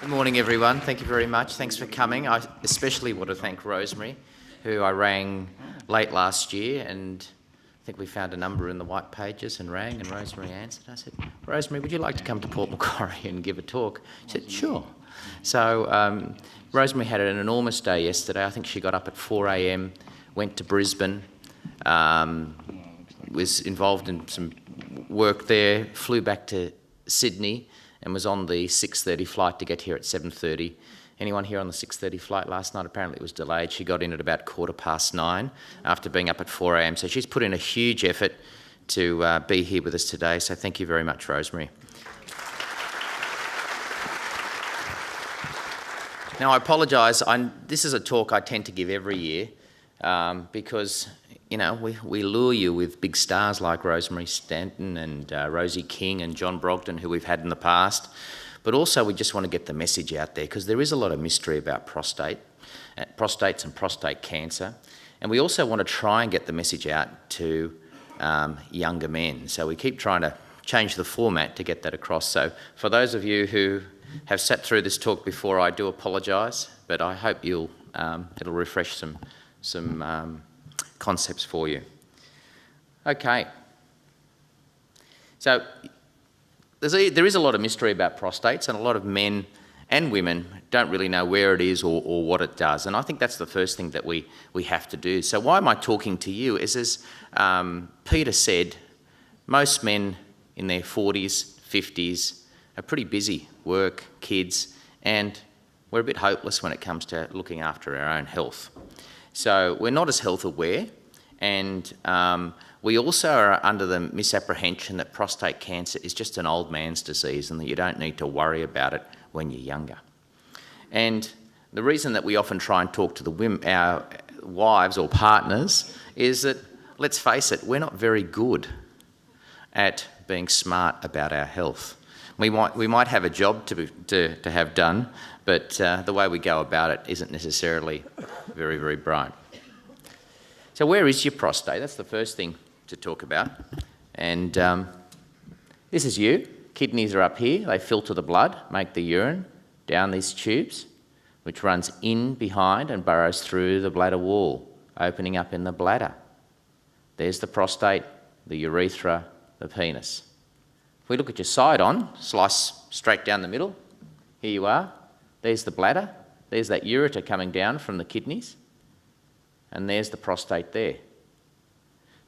Good morning, everyone. Thank you very much. Thanks for coming. I especially want to thank Rosemary, who I rang late last year, and I think we found a number in the white pages and rang, and Rosemary answered. I said, Rosemary, would you like to come to Port Macquarie and give a talk? She said, sure. So Rosemary had an enormous day yesterday. I think she got up at 4 a.m, went to Brisbane, was involved in some work there, flew back to Sydney, and was on the 6:30 flight to get here at 7:30. Anyone here on the 6:30 flight last night? Apparently it was delayed. She got in at about 9:15 after being up at 4 a.m. So she's put in a huge effort to be here with us today. So thank you very much, Rosemary. Now I apologise. This is a talk I tend to give every year because we lure you with big stars like Rosemary Stanton and Rosie King and John Brogden, who we've had in the past. But also we just want to get the message out there because there is a lot of mystery about prostates and prostate cancer. And we also want to try and get the message out to younger men. So we keep trying to change the format to get that across. So for those of you who have sat through this talk before, I do apologise, but I hope it'll refresh some concepts for you. Okay. So there is a lot of mystery about prostates, and a lot of men and women don't really know where it is or what it does. And I think that's the first thing that we have to do. So why am I talking to you is, as Peter said, most men in their 40s, 50s are pretty busy, work, kids, and we're a bit hopeless when it comes to looking after our own health. So we're not as health aware, and we also are under the misapprehension that prostate cancer is just an old man's disease and that you don't need to worry about it when you're younger. And the reason that we often try and talk to the women, our wives or partners, is that, let's face it, we're not very good at being smart about our health. We might have a job to have done, but the way we go about it isn't necessarily very, very bright. So where is your prostate? That's the first thing to talk about. And this is you. Kidneys are up here. They filter the blood, make the urine down these tubes, which runs in behind and burrows through the bladder wall, opening up in the bladder. There's the prostate, the urethra, the penis. If we look at your side on, slice straight down the middle, here you are. There's the bladder. There's that ureter coming down from the kidneys. And there's the prostate there.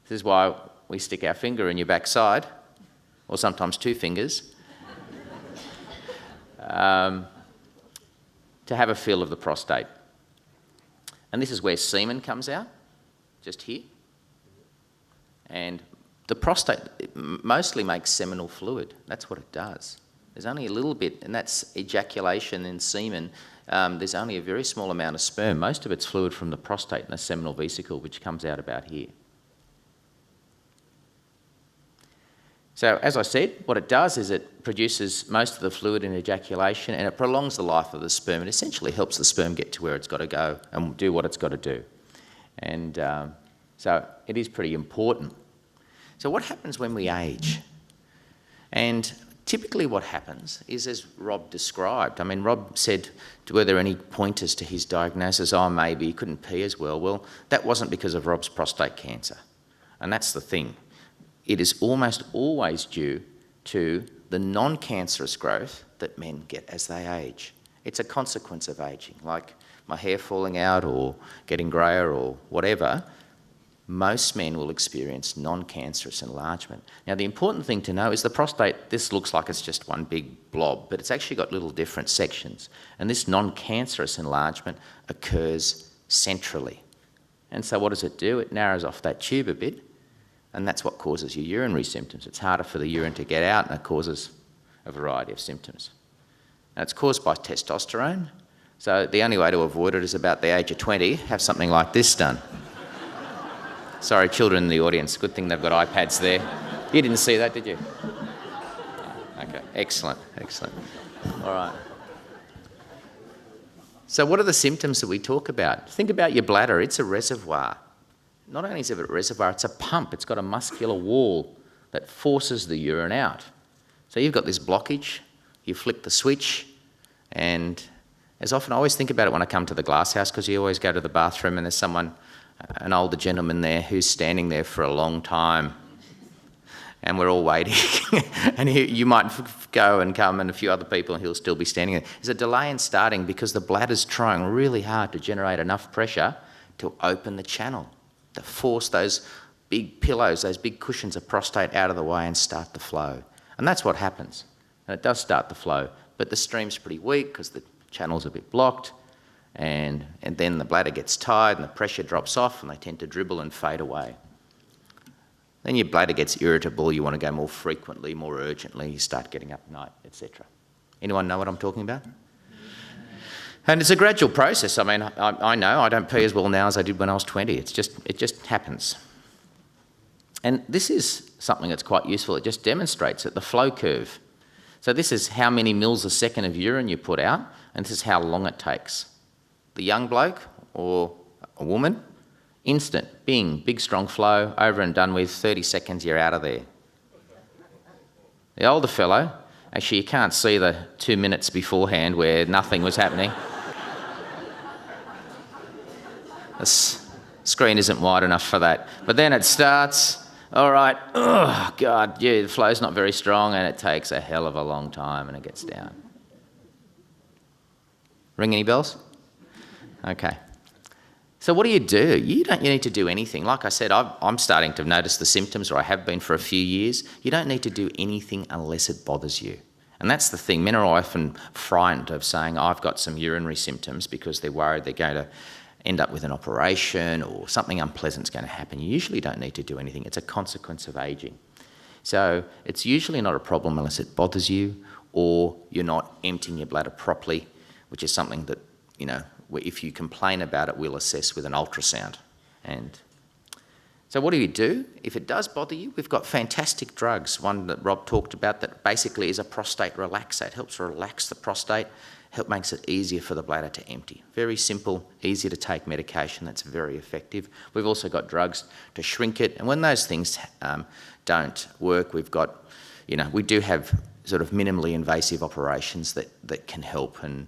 This is why we stick our finger in your backside, or sometimes two fingers, to have a feel of the prostate. And this is where semen comes out, just here. And the prostate mostly makes seminal fluid. That's what it does. There's only a little bit, and that's ejaculation in semen. There's only a very small amount of sperm. Most of it's fluid from the prostate and the seminal vesicle, which comes out about here. So, as I said, what it does is it produces most of the fluid in ejaculation, and it prolongs the life of the sperm. It essentially helps the sperm get to where it's got to go and do what it's got to do. And so it is pretty important. So what happens when we age? And typically what happens is, as Rob described, Rob said, were there any pointers to his diagnosis? Oh, maybe he couldn't pee as well. Well, that wasn't because of Rob's prostate cancer. And that's the thing. It is almost always due to the non-cancerous growth that men get as they age. It's a consequence of ageing, like my hair falling out or getting greyer or whatever. Most men will experience non-cancerous enlargement. Now, the important thing to know is the prostate, this looks like it's just one big blob, but it's actually got little different sections. And this non-cancerous enlargement occurs centrally. And so what does it do? It narrows off that tube a bit, and that's what causes your urinary symptoms. It's harder for the urine to get out, and it causes a variety of symptoms. And it's caused by testosterone, so the only way to avoid it is about the age of 20, have something like this done. Sorry, children in the audience. Good thing they've got iPads there. You didn't see that, did you? Okay, excellent, excellent. All right. So what are the symptoms that we talk about? Think about your bladder. It's a reservoir. Not only is it a reservoir, it's a pump. It's got a muscular wall that forces the urine out. So you've got this blockage. You flick the switch, And as often, I always think about it when I come to the glass house, because you always go to the bathroom and there's someone, an older gentleman there who's standing there for a long time, and we're all waiting. And you might go and come and a few other people and he'll still be standing there. There's a delay in starting because the bladder's trying really hard to generate enough pressure to open the channel, to force those big pillows, those big cushions of prostate out of the way and start the flow. And that's what happens. And it does start the flow, but the stream's pretty weak because the channel's a bit blocked, and then the bladder gets tired and the pressure drops off and they tend to dribble and fade away. Then your bladder gets irritable, you want to go more frequently, more urgently, you start getting up at night, etc. Anyone know what I'm talking about? And it's a gradual process. I mean, I know I don't pee as well now as I did when I was 20. It just happens. And this is something that's quite useful. It just demonstrates it, the flow curve. So this is how many mils a second of urine you put out, and this is how long it takes. The young bloke or a woman, instant, bing, big strong flow, over and done with, 30 seconds, you're out of there. The older fellow, actually you can't see the 2 minutes beforehand where nothing was happening. The screen isn't wide enough for that. But then it starts, all right, oh God, yeah, the flow's not very strong and it takes a hell of a long time and it gets down. Ring any bells? Okay. So what do? You don't need to do anything. Like I said, I'm starting to notice the symptoms, or I have been for a few years. You don't need to do anything unless it bothers you. And that's the thing. Men are often frightened of saying, I've got some urinary symptoms, because they're worried they're going to end up with an operation or something unpleasant's going to happen. You usually don't need to do anything. It's a consequence of ageing. So it's usually not a problem unless it bothers you, or you're not emptying your bladder properly, which is something that, you know, if you complain about it, we'll assess with an ultrasound. And so what do? If it does bother you, we've got fantastic drugs. One that Rob talked about that basically is a prostate relaxer. It helps relax the prostate, makes it easier for the bladder to empty. Very simple, easy to take medication that's very effective. We've also got drugs to shrink it. And when those things don't work, we've got, you know, we do have sort of minimally invasive operations that can help. And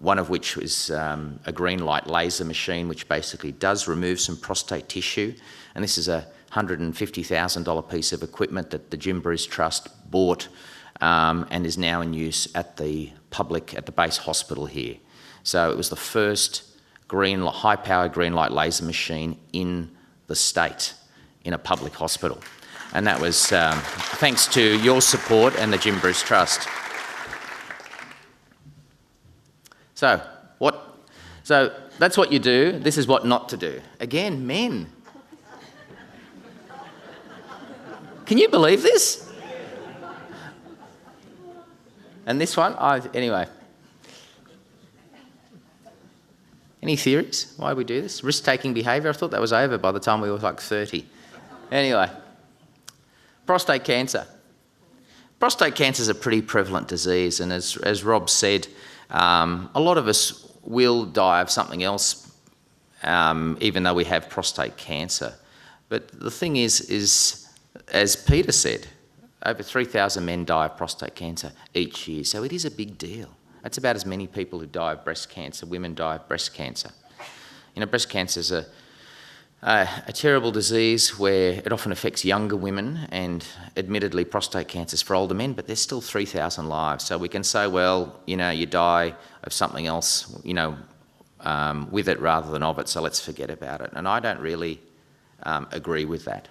one of which is a green light laser machine, which basically does remove some prostate tissue. And this is a $150,000 piece of equipment that the Jim Bruce Trust bought and is now in use at the base hospital here. So it was the first high-powered green light laser machine in the state in a public hospital. And that was thanks to your support and the Jim Bruce Trust. So that's what you do. This is what not to do. Again, men. Can you believe this? And this one, anyway. Any theories why we do this? Risk-taking behaviour. I thought that was over by the time we were like 30. Anyway, prostate cancer. Prostate cancer is a pretty prevalent disease, and as Rob said, a lot of us will die of something else, even though we have prostate cancer. But the thing is, as Peter said, over 3,000 men die of prostate cancer each year. So it is a big deal. That's about as many people who die of breast cancer, women die of breast cancer. You know, breast cancer is a terrible disease where it often affects younger women, and admittedly prostate cancer is for older men, but there's still 3,000 lives. So we can say, well, you know, you die of something else, you know, with it rather than of it, so let's forget about it. And I don't really agree with that.